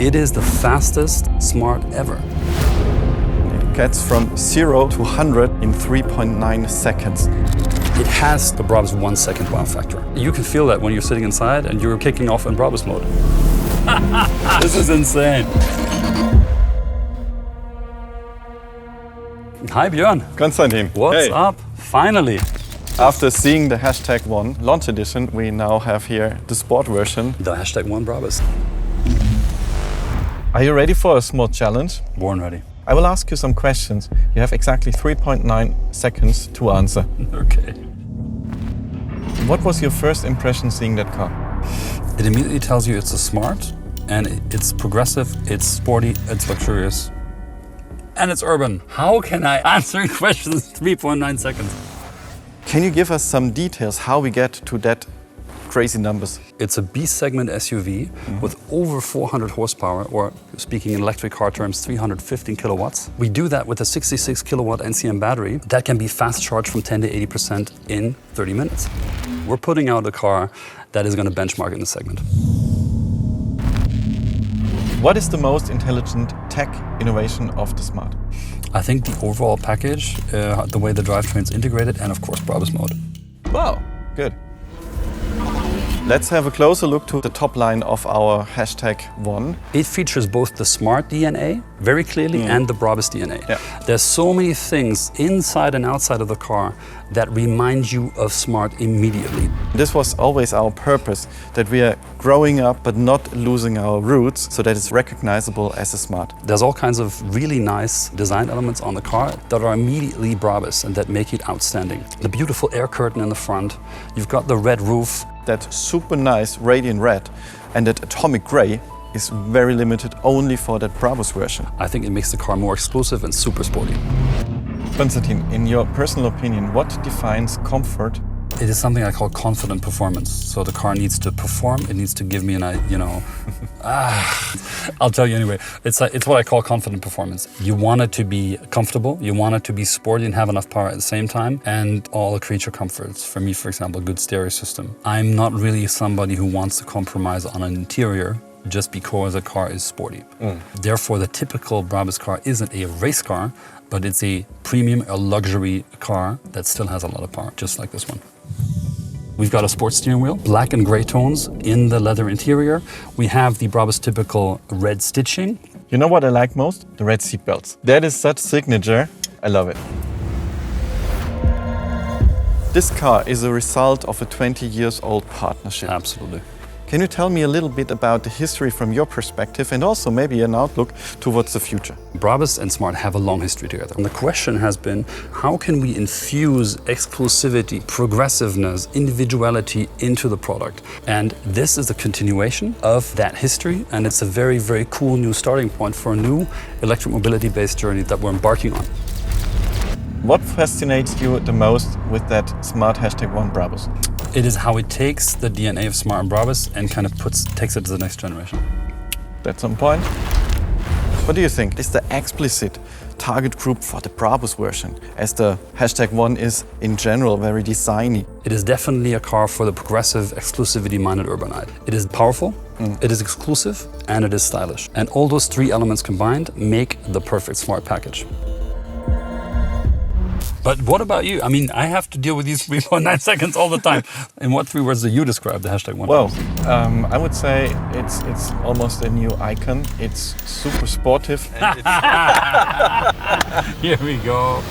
It is the fastest Smart ever. It gets from 0 to 100 in 3.9 seconds. It has the BRABUS 1 second wow factor. You can feel that when you're sitting inside and you're kicking off in BRABUS mode. This is insane. Hi Björn. Konstantin, What's hey. up? Finally. After seeing the #1 launch edition, we now have here the sport version. The #1 BRABUS. Are you ready for a small challenge? Born ready. I will ask you some questions. You have exactly 3.9 seconds to answer. Okay. What was your first impression seeing that car? It immediately tells you it's a Smart, and it's progressive, it's sporty, it's luxurious, and it's urban. How can I answer questions in 3.9 seconds? Can you give us some details how we get to that crazy numbers? It's a B-segment SUV with over 400 horsepower, or speaking in electric car terms, 315 kilowatts. We do that with a 66 kilowatt NCM battery that can be fast charged from 10 to 80% in 30 minutes. We're putting out a car that is going to benchmark in the segment. What is the most intelligent tech innovation of the Smart? I think the overall package, the way the drivetrain's integrated, and of course BRABUS mode. Wow, good. Let's have a closer look to the top line of our #1. It features both the Smart DNA very clearly and the BRABUS DNA. Yeah. There's so many things inside and outside of the car that remind you of Smart immediately. This was always our purpose, that we are growing up but not losing our roots, so that it's recognizable as a Smart. There's all kinds of really nice design elements on the car that are immediately BRABUS and that make it outstanding. The beautiful air curtain in the front, you've got the red roof. That super nice radiant red and that atomic gray is very limited only for that BRABUS version. I think it makes the car more exclusive and super sporty. Konstantin, in your personal opinion, what defines comfort? It is something I call confident performance. So the car needs to perform, it needs to give me I'll tell you anyway. It's what I call confident performance. You want it to be comfortable, you want it to be sporty and have enough power at the same time, and all the creature comforts. For me, for example, a good stereo system. I'm not really somebody who wants to compromise on an interior just because a car is sporty. Therefore, the typical BRABUS car isn't a race car, but it's a premium, a luxury car that still has a lot of power, just like this one. We've got a sports steering wheel, black and gray tones in the leather interior. We have the BRABUS typical red stitching. You know what I like most? The red seat belts. That is such signature. I love it. This car is a result of a 20 years old partnership. Absolutely. Can you tell me a little bit about the history from your perspective and also maybe an outlook towards the future? BRABUS and Smart have a long history together. And the question has been, how can we infuse exclusivity, progressiveness, individuality into the product? And this is a continuation of that history, and it's a very, very cool new starting point for a new electric mobility-based journey that we're embarking on. What fascinates you the most with that Smart #1 BRABUS? It is how it takes the DNA of Smart and BRABUS and kind of takes it to the next generation. That's on point. What do you think? Is the explicit target group for the BRABUS version, as the #1 is in general very designy? It is definitely a car for the progressive, exclusivity-minded urbanite. It is powerful, it is exclusive, and it is stylish. And all those three elements combined make the perfect Smart package. But what about you? I mean, I have to deal with these 3.9 seconds all the time. In what 3 words do you describe the #1? Well, I would say it's almost a new icon. It's super sportive. And Here we go.